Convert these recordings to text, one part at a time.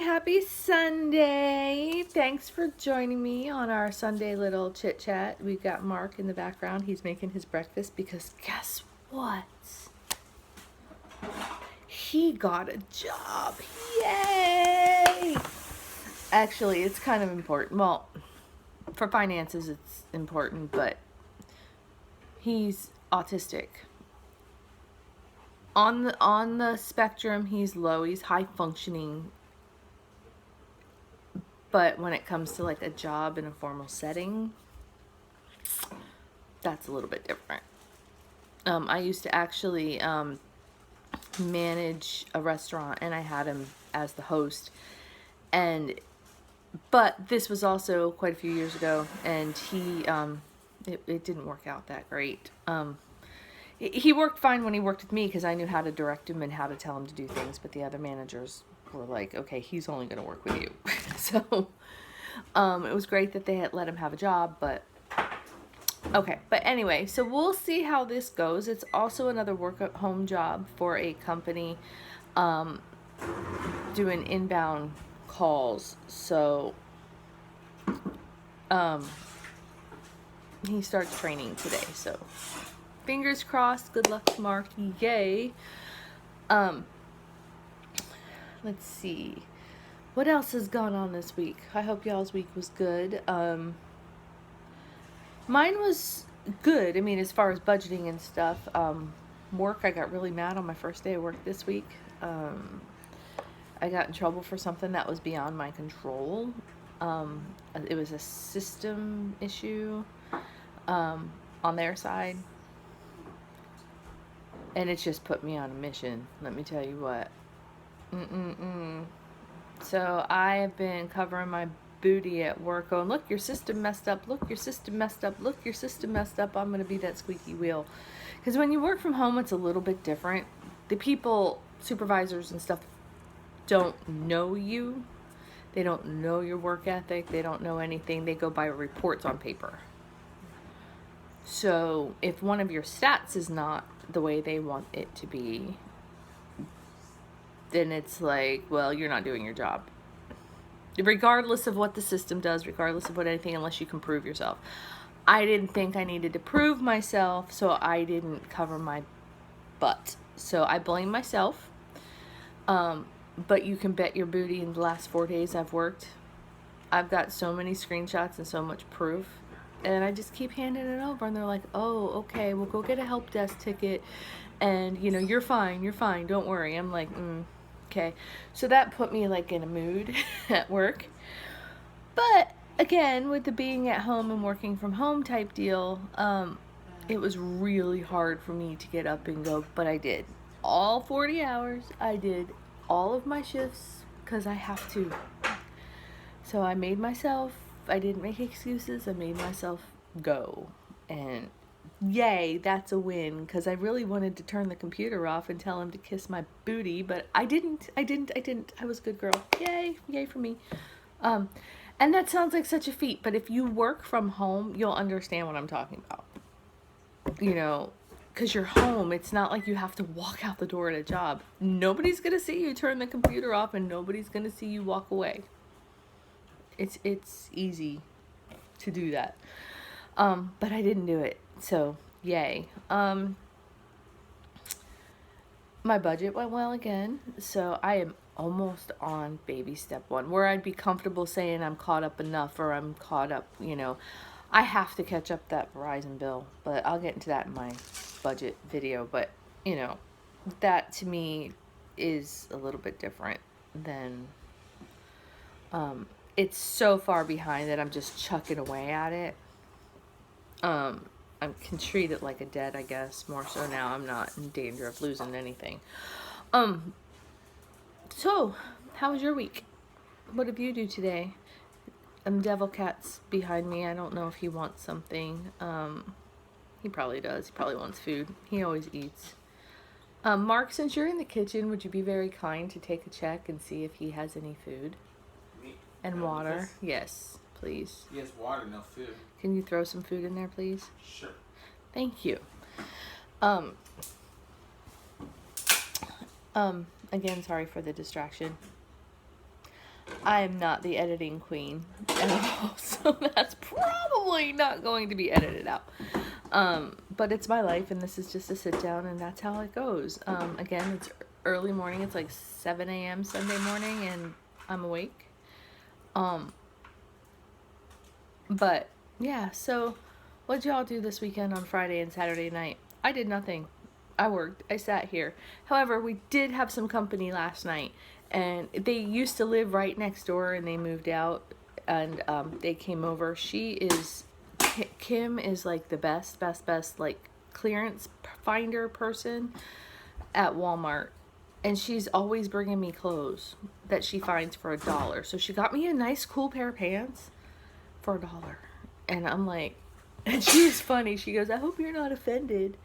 Happy Sunday. Thanks for joining me on our Sunday little chit chat. We've got Mark in the background. He's making his breakfast because guess what? He got a job. Yay! Actually, it's kind of important. Well, for finances it's important, but he's autistic. On the spectrum, he's low. He's high functioning. But when it comes to like a job in a formal setting, that's a little bit different. I used to actually manage a restaurant, and I had him as the host. But this was also quite a few years ago, and it didn't work out that great. He worked fine when he worked with me because I knew how to direct him and how to tell him to do things, but the other managers were like, okay, he's only going to work with you. So it was great that they had let him have a job, but okay. But anyway, so we'll see how this goes. It's also another work at home job for a company doing inbound calls. So he starts training today, so fingers crossed. Good luck, Mark. Yay. Let's see. What else has gone on this week? I hope y'all's week was good. Mine was good. I mean, as far as budgeting and stuff. Work, I got really mad on my first day of work this week. I got in trouble for something that was beyond my control. It was a system issue on their side. And it just put me on a mission, let me tell you what. So I have been covering my booty at work going, look, your system messed up, look, your system messed up, look, your system messed up. I'm going to be that squeaky wheel. Because when you work from home, it's a little bit different. The people, supervisors and stuff, don't know you. They don't know your work ethic. They don't know anything. They go by reports on paper. So if one of your stats is not the way they want it to be, then it's like, well, you're not doing your job. Regardless of what the system does, regardless of what anything, unless you can prove yourself. I didn't think I needed to prove myself, so I didn't cover my butt. So I blame myself. But you can bet your booty in the last 4 days I've worked, I've got so many screenshots and so much proof. And I just keep handing it over, and they're like, oh, okay, we'll go get a help desk ticket, and, you know, you're fine, don't worry. I'm like, okay. So that put me, like, in a mood at work. But, again, with the being at home and working from home type deal, it was really hard for me to get up and go, but I did. All 40 hours, I did all of my shifts, because I have to. So I didn't make excuses. I made myself go. And yay, that's a win. Because I really wanted to turn the computer off and tell him to kiss my booty. But I didn't. I was a good girl. Yay for me. And that sounds like such a feat. But if you work from home, you'll understand what I'm talking about. You know, because you're home. It's not like you have to walk out the door at a job. Nobody's going to see you turn the computer off, and nobody's going to see you walk away. It's easy to do that. But I didn't do it. So, yay. My budget went well again. So I am almost on baby step 1, where I'd be comfortable saying I'm caught up enough, or I'm caught up, you know. I have to catch up that Verizon bill, but I'll get into that in my budget video. But, you know, that to me is a little bit different than, it's so far behind that I'm just chucking away at it. I can treat it like a debt, I guess, more so now. I'm not in danger of losing anything. So, how was your week? What did you do today? Devil Cat's behind me. I don't know if he wants something. He probably does. He probably wants food. He always eats. Mark, since you're in the kitchen, would you be very kind to take a check and see if he has any food? And water. Yes, please. He has water, no food. Can you throw some food in there, please? Sure. Thank you. Again, sorry for the distraction. I am not the editing queen at all, so that's probably not going to be edited out. But it's my life, and this is just a sit down, and that's how it goes. Again, it's early morning. It's like 7 a.m. Sunday morning, and I'm awake. But yeah, so what'd y'all do this weekend on Friday and Saturday night? I did nothing. I worked. I sat here. However, we did have some company last night, and they used to live right next door, and they moved out, and they came over. Kim is like the best like clearance finder person at Walmart, and she's always bringing me clothes that she finds for $1. So she got me a nice cool pair of pants for $1, and I'm like, and she was funny. She goes, "I hope you're not offended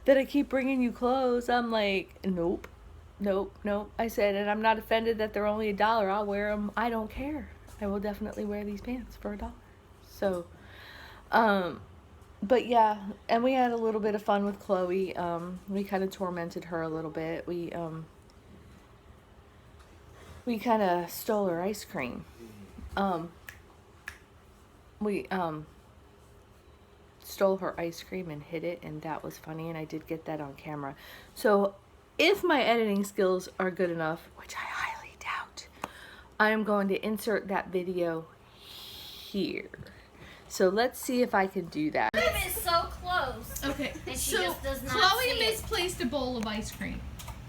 that I keep bringing you clothes." I'm like, nope. I said, and I'm not offended that they're only $1. I'll wear them. I don't care. I will definitely wear these pants for $1. So, but yeah, and we had a little bit of fun with Chloe. We kind of tormented her a little bit. We kind of stole her ice cream. We stole her ice cream and hid it, and that was funny, and I did get that on camera. So if my editing skills are good enough, which I highly doubt, I am going to insert that video here. So let's see if I can do that. It's so close. Okay, And she so just does not Chloe see it. misplaced a bowl of ice cream.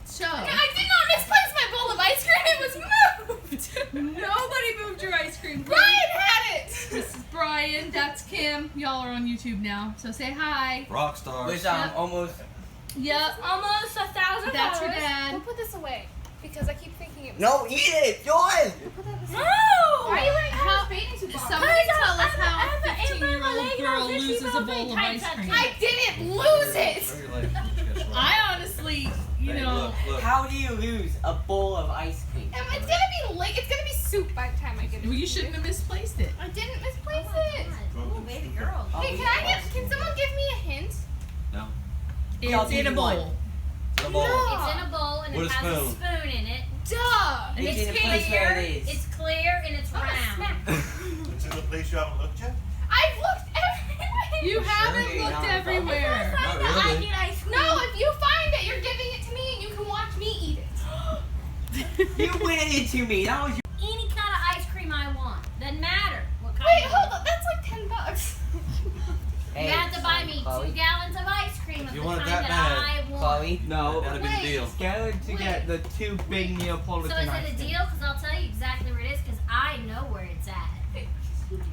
So I did not misplace my bowl of ice cream. It was moved. nobody moved your ice cream. Chloe. Brian had it. This is Brian. That's Kim. Y'all are on YouTube now, so say hi. Rock stars. Which almost. Yep. Almost 1,000. That's your dad. We'll put this away because I keep thinking it was. No, eat it, Joy. No. Why are you wearing How- bathing suit? Somebody tell us how a 15-year-old girl loses a bowl of ice cream. I didn't lose it. I honestly, you know. Look. How do you lose a bowl of ice cream? It's gonna be late. It's gonna be soup by the time I get it. Well, you shouldn't have misplaced it. I didn't misplace Oh my it. God. Ooh, baby girl. Hey, can someone give me a hint? No. I'll It's give in a you bowl. one. The ball. No. It's in a bowl and With it a has a spoon. spoon in it. Duh. And It's it's in a place where it is. It's clear and it's I'm gonna round. smack. It's in a place you haven't looked yet? I've looked everywhere. You haven't Sure, looked not everywhere. Not really. No, if you find it, you're giving it to me and you can watch me eat it. You went into me. That was your. Any kind of ice cream I want. Doesn't matter what kind. Wait, hold on. That's like $10. You have to buy me Chloe. 2 gallons of ice cream of You the want it kind that that bad? I want. Chloe, no. That'd be the deal. Go to get the 2 big So Neapolitan is ice it a cream. deal? Because I'll tell you exactly where it is because I know where it's at.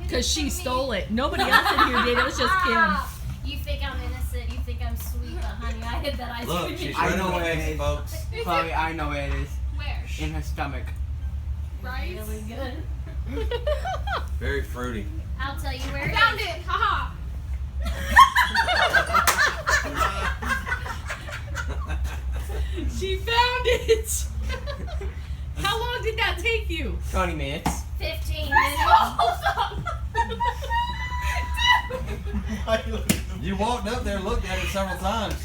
Because she stole it. Nobody else in here did. It was just Kim. Ah, you think I'm innocent. You think I'm sweet, but honey, I hid that ice Look, cream. she's I ready know to where it win, is. folks. Chloe, I know where it is. Where? In her stomach. Right? Really good. Very fruity. I'll tell you where it is. Found it. Haha. She found it. How long did that take you? 20 minutes. 15 Hold minutes. up. You walked up there and looked at it several times.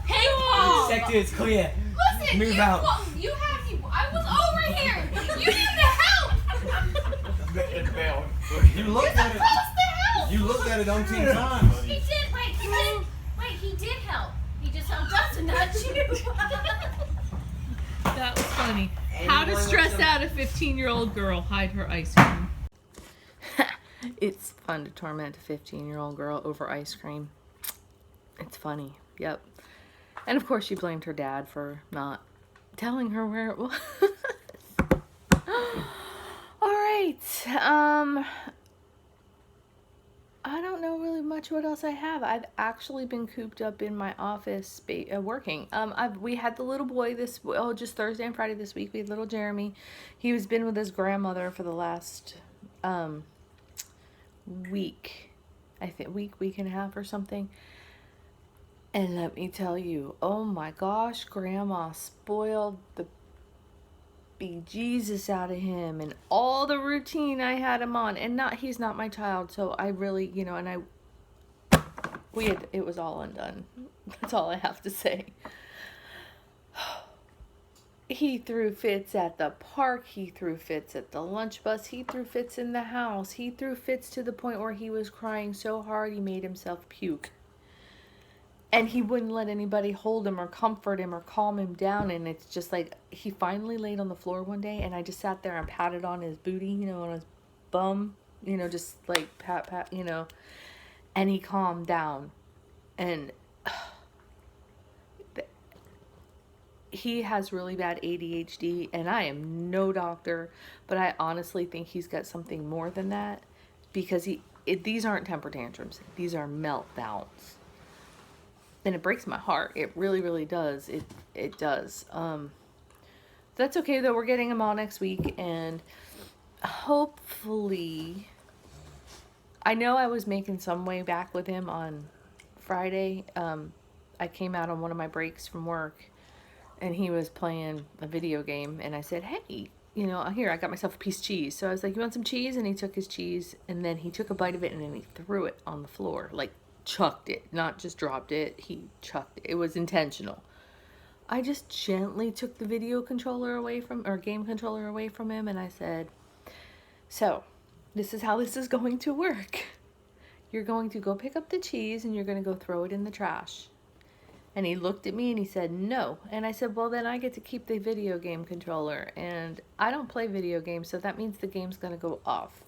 Hey, Paul. Sector is clear. Listen, Move you, out. You have you. I was over here. You need to help. You You're looked at supposed it. to help. You looked at it umpteen times. He did. He did help. He just helped us and not you. That was funny. How to Anyone stress with out a 15-year-old girl hide her ice cream. It's fun to torment a 15-year-old girl over ice cream. It's funny. Yep. And of course she blamed her dad for not telling her where it was. All right. I don't know really much what else I have. I've actually been cooped up in my office working. We had the little boy just Thursday and Friday this week. We had little Jeremy. He was been with his grandmother for the last week. I think week and a half or something. And let me tell you, oh my gosh, Grandma spoiled the bejesus out of him and all the routine I had him on. And he's not my child, so I really, and It was all undone. That's all I have to say. He threw fits at the park. He threw fits at the lunch bus. He threw fits in the house. He threw fits to the point where he was crying so hard he made himself puke. And he wouldn't let anybody hold him or comfort him or calm him down. And it's just like, he finally laid on the floor one day, and I just sat there and patted on his booty, you know, on his bum, you know, just like pat, you know, and he calmed down. And he has really bad ADHD, and I am no doctor, but I honestly think he's got something more than that, because these aren't temper tantrums. These are meltdowns. And it breaks my heart. It really, really does. It does. That's okay, though. We're getting him all next week, and hopefully, I know I was making some way back with him on Friday. I came out on one of my breaks from work, and he was playing a video game, and I said, hey, you know, here, I got myself a piece of cheese. So I was like, you want some cheese? And he took his cheese, and then he took a bite of it, and then he threw it on the floor, like, chucked it, not just dropped it. He chucked it. It was intentional. I just gently took the video controller away from, or game controller away from him, and I said, so this is how this is going to work. You're going to go pick up the cheese, and you're going to go throw it in the trash. And he looked at me and he said, no. And I said, well, then I get to keep the video game controller, and I don't play video games, so that means the game's going to go off.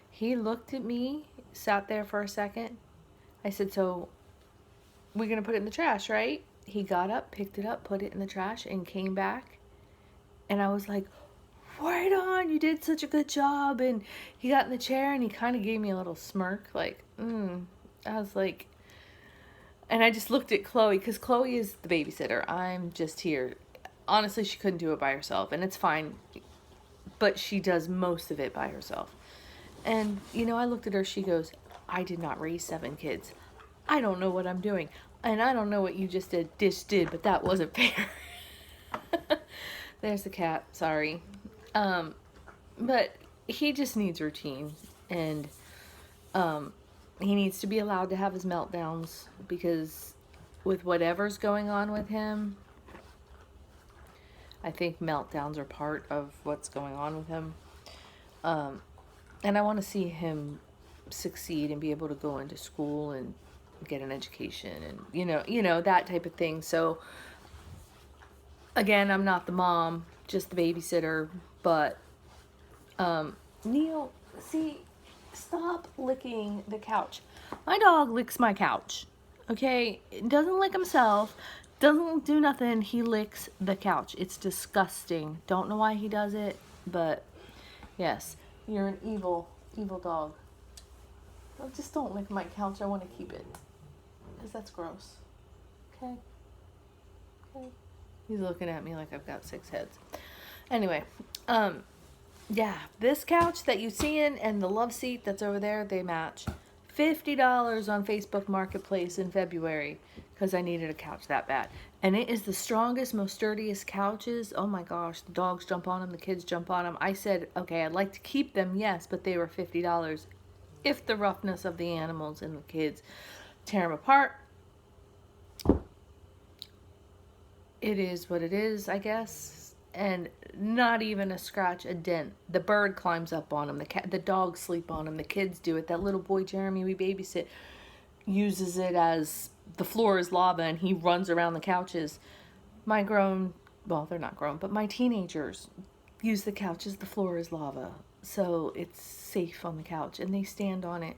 He looked at me, sat there for a second. I said, so we're going to put it in the trash, right? He got up, picked it up, put it in the trash, and came back. And I was like, right on, you did such a good job. And he got in the chair and he kind of gave me a little smirk, like, I was like, and I just looked at Chloe, because Chloe is the babysitter. I'm just here. Honestly, she couldn't do it by herself, and it's fine, but she does most of it by herself. And, you know, I looked at her, she goes, I did not raise 7 kids. I don't know what I'm doing. And I don't know what you just did, but that wasn't fair. There's the cat, sorry. But he just needs routine, and he needs to be allowed to have his meltdowns, because with whatever's going on with him, I think meltdowns are part of what's going on with him. And I want to see him succeed and be able to go into school and get an education, and you know that type of thing. So again, I'm not the mom, just the babysitter, but Neil, see, stop licking the couch. My dog licks my couch, okay? Doesn't lick himself, doesn't do nothing. He licks the couch. It's disgusting. Don't know why he does it, but yes, you're an evil, evil dog. Oh, just don't lick my couch. I want to keep it, because that's gross. Okay? Okay. He's looking at me like I've got 6 heads. Anyway, yeah, this couch that you see and the love seat that's over there, they match. $50 on Facebook Marketplace in February, because I needed a couch that bad. And it is the strongest, most sturdiest couches. Oh my gosh, the dogs jump on them, the kids jump on them. I said, okay, I'd like to keep them, yes, but they were $50. If the roughness of the animals and the kids tear them apart, it is what it is, I guess. And not even a scratch, a dent. The bird climbs up on them. The dogs sleep on them. The kids do it. That little boy, Jeremy, we babysit, uses it as the floor is lava, and he runs around the couches. My grown, well, they're not grown, but my teenagers use the couch as the floor is lava. So it's safe on the couch, and they stand on it.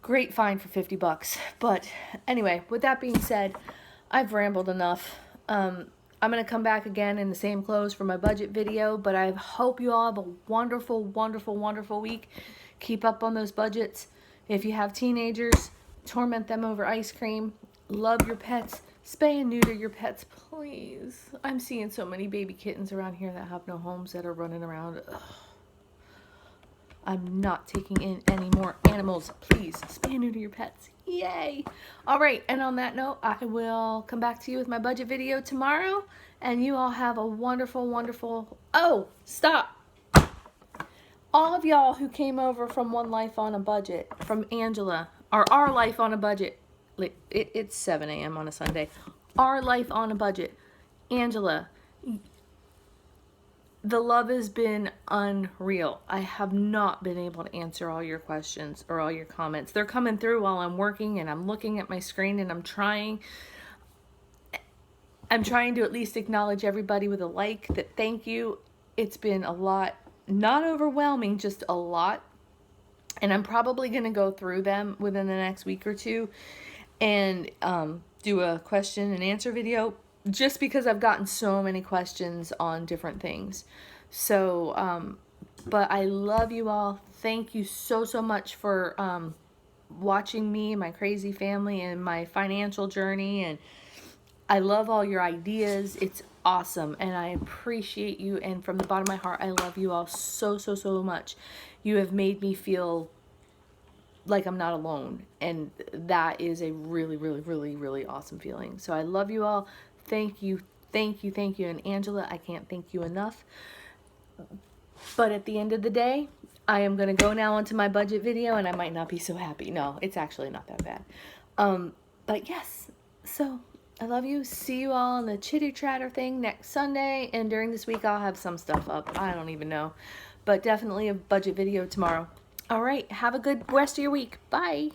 Great find for $50. But anyway, with that being said, I've rambled enough. I'm going to come back again in the same clothes for my budget video, but I hope you all have a wonderful, wonderful, wonderful week. Keep up on those budgets. If you have teenagers, torment them over ice cream. Love your pets. Spay and neuter your pets, please. I'm seeing so many baby kittens around here that have no homes that are running around. Ugh. I'm not taking in any more animals. Please, spay and neuter your pets. Yay! All right, and on that note, I will come back to you with my budget video tomorrow, and you all have a wonderful, wonderful... Oh, stop! all of y'all who came over from One Life on a Budget, from Angela, or Our Life on a Budget. It's 7 a.m. on a Sunday. Our Life on a Budget. Angela, the love has been unreal. I have not been able to answer all your questions or all your comments. They're coming through while I'm working, and I'm looking at my screen, and I'm trying to at least acknowledge everybody with a like. That thank you. It's been a lot, not overwhelming, just a lot. And I'm probably going to go through them within the next week or two and do a question and answer video, just because I've gotten so many questions on different things. So, but I love you all. Thank you so, so much for watching me, my crazy family, and my financial journey. And I love all your ideas. It's awesome, and I appreciate you. And from the bottom of my heart, I love you all so, so, so much. You have made me feel like I'm not alone, and that is a really, really, really, really awesome feeling. So I love you all. Thank you, thank you, thank you. And Angela, I can't thank you enough. But at the end of the day, I am going to go now onto my budget video, and I might not be so happy. No, it's actually not that bad. But yes, so I love you. See you all on the Chitter Chatter thing next Sunday. And during this week, I'll have some stuff up. I don't even know. But definitely a budget video tomorrow. All right. Have a good rest of your week. Bye.